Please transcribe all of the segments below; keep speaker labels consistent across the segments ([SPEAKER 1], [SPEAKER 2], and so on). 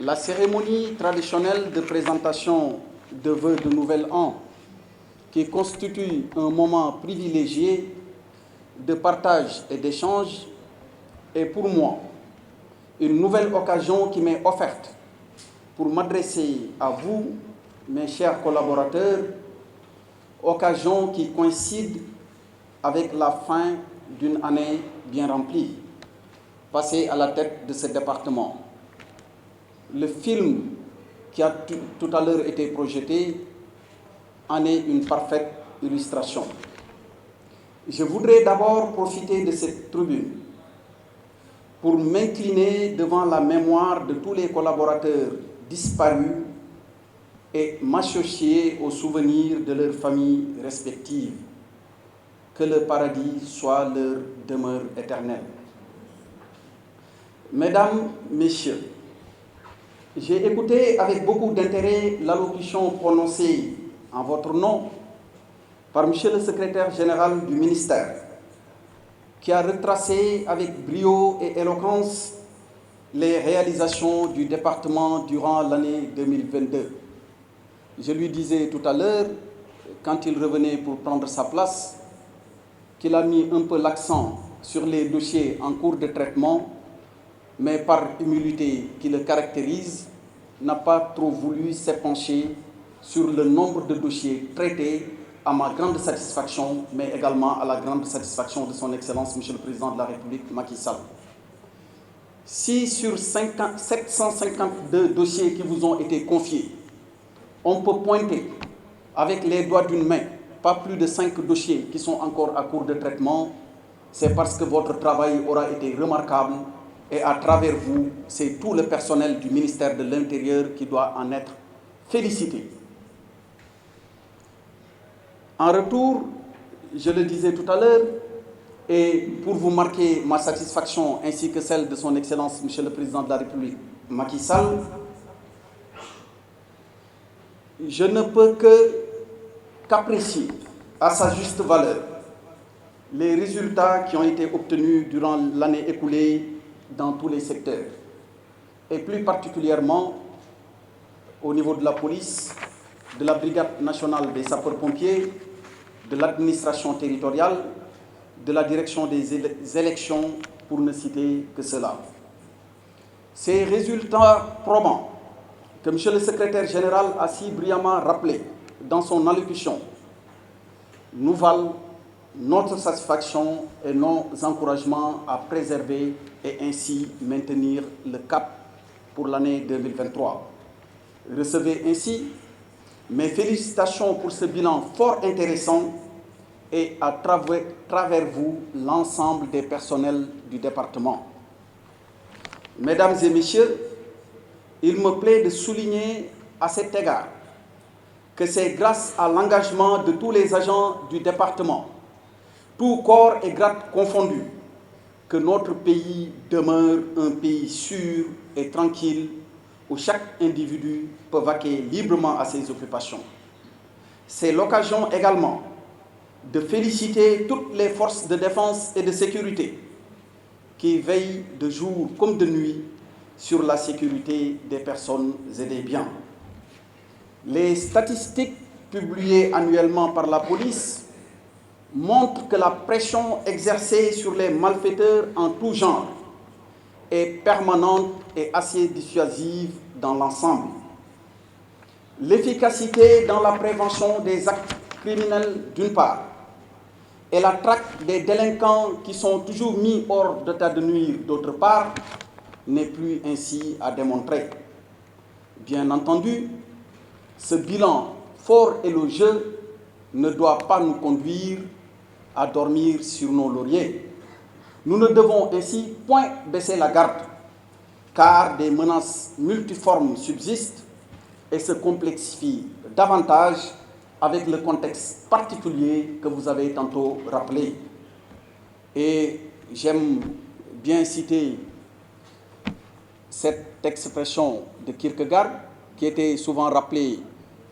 [SPEAKER 1] La cérémonie traditionnelle de présentation de vœux de nouvel an, qui constitue un moment privilégié de partage et d'échange, est pour moi une nouvelle occasion qui m'est offerte pour m'adresser à vous, mes chers collaborateurs, occasion qui coïncide avec la fin d'une année bien remplie, passée à la tête de ce département. Le film qui a tout à l'heure été projeté en est une parfaite illustration. Je voudrais d'abord profiter de cette tribune pour m'incliner devant la mémoire de tous les collaborateurs disparus et m'associer aux souvenirs de leurs familles respectives. Que le paradis soit leur demeure éternelle. Mesdames, Messieurs, j'ai écouté avec beaucoup d'intérêt l'allocution prononcée en votre nom par Monsieur le secrétaire général du ministère, qui a retracé avec brio et éloquence les réalisations du département durant l'année 2022. Je lui disais tout à l'heure, quand il revenait pour prendre sa place, qu'il a mis un peu l'accent sur les dossiers en cours de traitement, mais par humilité qui le caractérise, n'a pas trop voulu s'épancher sur le nombre de dossiers traités à ma grande satisfaction, mais également à la grande satisfaction de son Excellence, Monsieur le Président de la République, Macky Sall. Si sur 752 dossiers qui vous ont été confiés, on peut pointer avec les doigts d'une main pas plus de 5 dossiers qui sont encore à cours de traitement, c'est parce que votre travail aura été remarquable et à travers vous, c'est tout le personnel du ministère de l'Intérieur qui doit en être félicité. En retour, je le disais tout à l'heure, et pour vous marquer ma satisfaction ainsi que celle de son Excellence, Monsieur le Président de la République, Macky Sall, je ne peux qu'apprécier à sa juste valeur les résultats qui ont été obtenus durant l'année écoulée dans tous les secteurs, et plus particulièrement au niveau de la police, de la Brigade nationale des sapeurs-pompiers, de l'administration territoriale, de la direction des élections, pour ne citer que cela. Ces résultats probants que M. le secrétaire général a si brillamment rappelés dans son allocution nous valent notre satisfaction et nos encouragements à préserver et ainsi maintenir le cap pour l'année 2023. Recevez ainsi mes félicitations pour ce bilan fort intéressant et à travers vous l'ensemble des personnels du département. Mesdames et messieurs, il me plaît de souligner à cet égard que c'est grâce à l'engagement de tous les agents du département, tous corps et grades confondus, que notre pays demeure un pays sûr et tranquille où chaque individu peut vaquer librement à ses occupations. C'est l'occasion également de féliciter toutes les forces de défense et de sécurité qui veillent de jour comme de nuit sur la sécurité des personnes et des biens. Les statistiques publiées annuellement par la police montrent que la pression exercée sur les malfaiteurs en tout genre est permanente et assez dissuasive dans l'ensemble. L'efficacité dans la prévention des actes criminels d'une part et la traque des délinquants qui sont toujours mis hors d'état de nuire d'autre part n'est plus ainsi à démontrer. Bien entendu, ce bilan fort élogieux ne doit pas nous conduire à dormir sur nos lauriers. Nous ne devons ainsi point baisser la garde, car des menaces multiformes subsistent et se complexifient davantage avec le contexte particulier que vous avez tantôt rappelé. Et j'aime bien citer cette expression de Kierkegaard, qui était souvent rappelée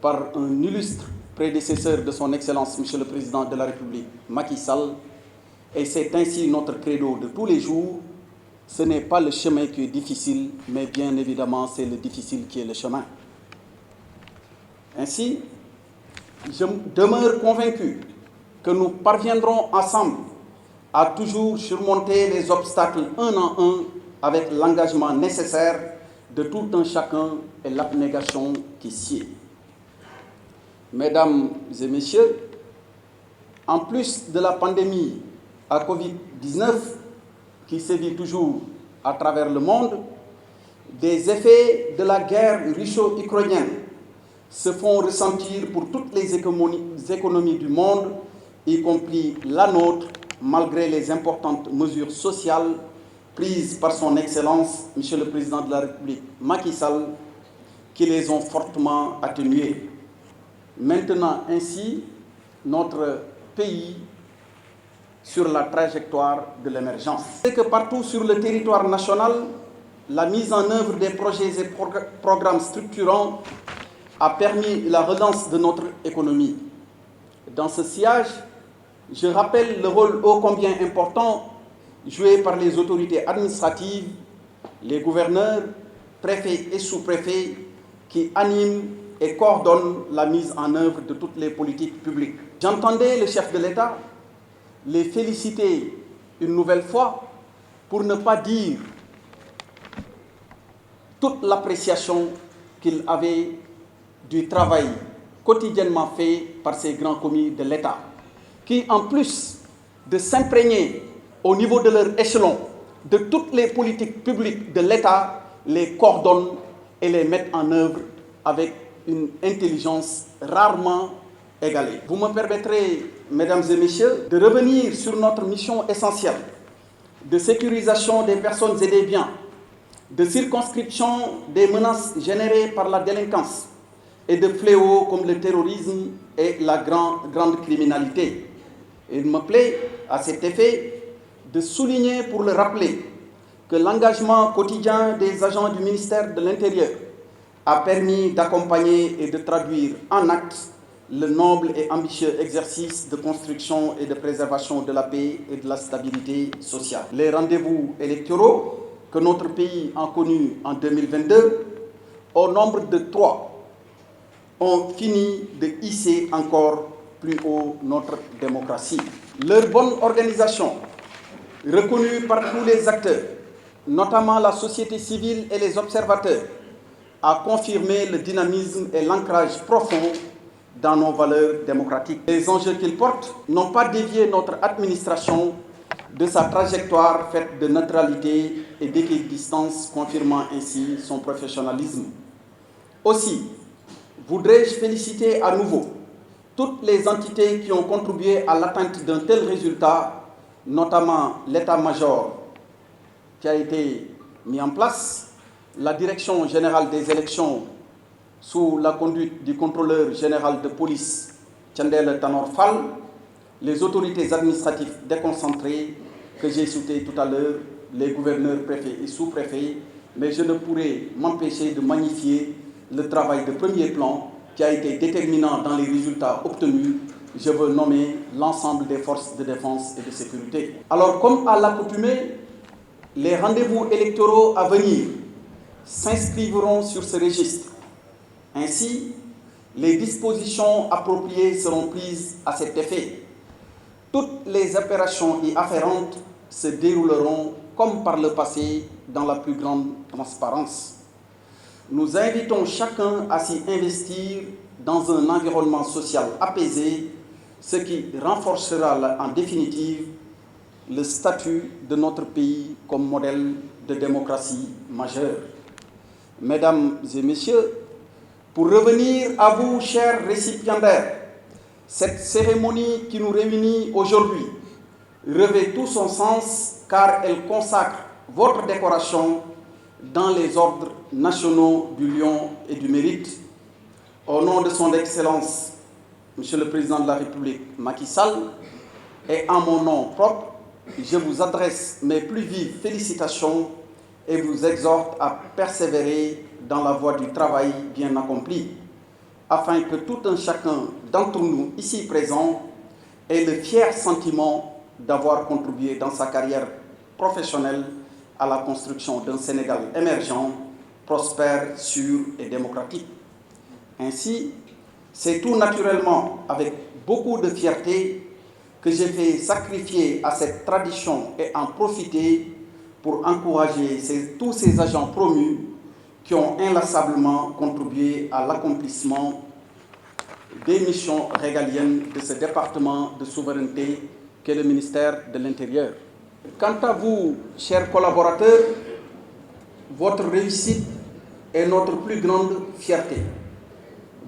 [SPEAKER 1] par un illustre prédécesseur de son Excellence, Monsieur le Président de la République, Macky Sall, et c'est ainsi notre credo de tous les jours, ce n'est pas le chemin qui est difficile, mais bien évidemment, c'est le difficile qui est le chemin. Ainsi, je demeure convaincu que nous parviendrons ensemble à toujours surmonter les obstacles un à un avec l'engagement nécessaire de tout un chacun et l'abnégation qui sied. Mesdames et messieurs, en plus de la pandémie à Covid-19 qui sévit toujours à travers le monde, des effets de la guerre russo-ukrainienne se font ressentir pour toutes les économies du monde, y compris la nôtre, malgré les importantes mesures sociales prises par son Excellence, Monsieur le Président de la République, Macky Sall, qui les ont fortement atténuées. Maintenant ainsi notre pays sur la trajectoire de l'émergence. C'est que partout sur le territoire national, la mise en œuvre des projets et programmes structurants a permis la relance de notre économie. Dans ce sillage, je rappelle le rôle ô combien important joué par les autorités administratives, les gouverneurs, préfets et sous-préfets qui animent et coordonnent la mise en œuvre de toutes les politiques publiques. J'entendais le chef de l'État les féliciter une nouvelle fois pour ne pas dire toute l'appréciation qu'il avait du travail quotidiennement fait par ces grands commis de l'État, qui en plus de s'imprégner au niveau de leur échelon de toutes les politiques publiques de l'État, les coordonnent et les mettent en œuvre avec une intelligence rarement égalée. Vous me permettrez, mesdames et messieurs, de revenir sur notre mission essentielle de sécurisation des personnes et des biens, de circonscription des menaces générées par la délinquance et de fléaux comme le terrorisme et la grande criminalité. Il me plaît, à cet effet, de souligner pour le rappeler que l'engagement quotidien des agents du ministère de l'Intérieur a permis d'accompagner et de traduire en actes le noble et ambitieux exercice de construction et de préservation de la paix et de la stabilité sociale. Les rendez-vous électoraux que notre pays a connus en 2022, au nombre de 3, ont fini de hisser encore plus haut notre démocratie. Leur bonne organisation, reconnue par tous les acteurs, notamment la société civile et les observateurs, a confirmé le dynamisme et l'ancrage profond dans nos valeurs démocratiques. Les enjeux qu'ils portent n'ont pas dévié notre administration de sa trajectoire faite de neutralité et d'équidistance, confirmant ainsi son professionnalisme. Aussi, voudrais-je féliciter à nouveau toutes les entités qui ont contribué à l'atteinte d'un tel résultat, notamment l'état-major qui a été mis en place, la Direction générale des élections sous la conduite du contrôleur général de police Thiendella Tanor Fall, les autorités administratives déconcentrées que j'ai citées tout à l'heure, les gouverneurs, préfets et sous-préfets, mais je ne pourrais m'empêcher de magnifier le travail de premier plan qui a été déterminant dans les résultats obtenus. Je veux nommer l'ensemble des forces de défense et de sécurité. Alors, comme à l'accoutumée, les rendez-vous électoraux à venir s'inscriveront sur ce registre. Ainsi, les dispositions appropriées seront prises à cet effet. Toutes les opérations y afférentes se dérouleront comme par le passé dans la plus grande transparence. Nous invitons chacun à s'y investir dans un environnement social apaisé, ce qui renforcera en définitive le statut de notre pays comme modèle de démocratie majeure. Mesdames et messieurs, pour revenir à vous, chers récipiendaires, cette cérémonie qui nous réunit aujourd'hui revêt tout son sens car elle consacre votre décoration dans les ordres nationaux du Lion et du Mérite. Au nom de son Excellence, Monsieur le Président de la République Macky Sall, et en mon nom propre, je vous adresse mes plus vives félicitations et vous exhorte à persévérer dans la voie du travail bien accompli, afin que tout un chacun d'entre nous ici présents ait le fier sentiment d'avoir contribué dans sa carrière professionnelle à la construction d'un Sénégal émergent, prospère, sûr et démocratique. Ainsi, c'est tout naturellement avec beaucoup de fierté que j'ai fait sacrifier à cette tradition et en profiter pour encourager tous ces agents promus qui ont inlassablement contribué à l'accomplissement des missions régaliennes de ce département de souveraineté qu'est le ministère de l'Intérieur. Quant à vous, chers collaborateurs, votre réussite est notre plus grande fierté.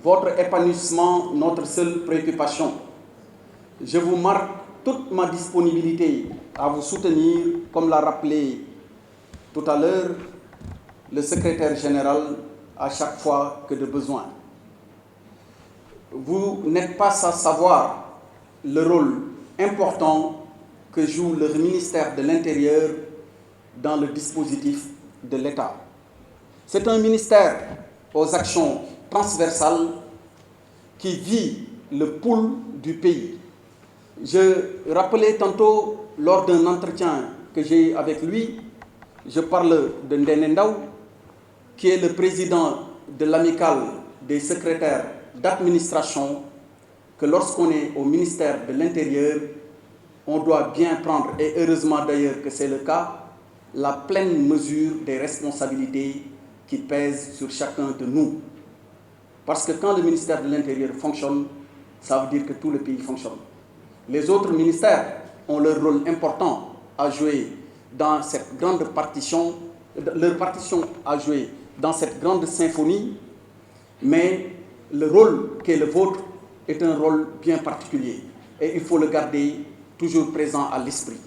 [SPEAKER 1] Votre épanouissement, notre seule préoccupation. Je vous marque toute ma disponibilité à vous soutenir, comme l'a rappelé tout à l'heure le secrétaire général, à chaque fois que de besoin. Vous n'êtes pas sans savoir le rôle important que joue le ministère de l'Intérieur dans le dispositif de l'État. C'est un ministère aux actions transversales qui vit le pouls du pays. Je rappelais tantôt, lors d'un entretien que j'ai eu avec lui, je parle de Ndene Ndaw, qui est le président de l'amicale des secrétaires d'administration, que lorsqu'on est au ministère de l'Intérieur, on doit bien prendre, et heureusement d'ailleurs que c'est le cas, la pleine mesure des responsabilités qui pèsent sur chacun de nous. Parce que quand le ministère de l'Intérieur fonctionne, ça veut dire que tout le pays fonctionne. Les autres ministères ont leur rôle important à jouer dans cette grande partition, leur partition à jouer dans cette grande symphonie, mais le rôle qui est le vôtre est un rôle bien particulier et il faut le garder toujours présent à l'esprit.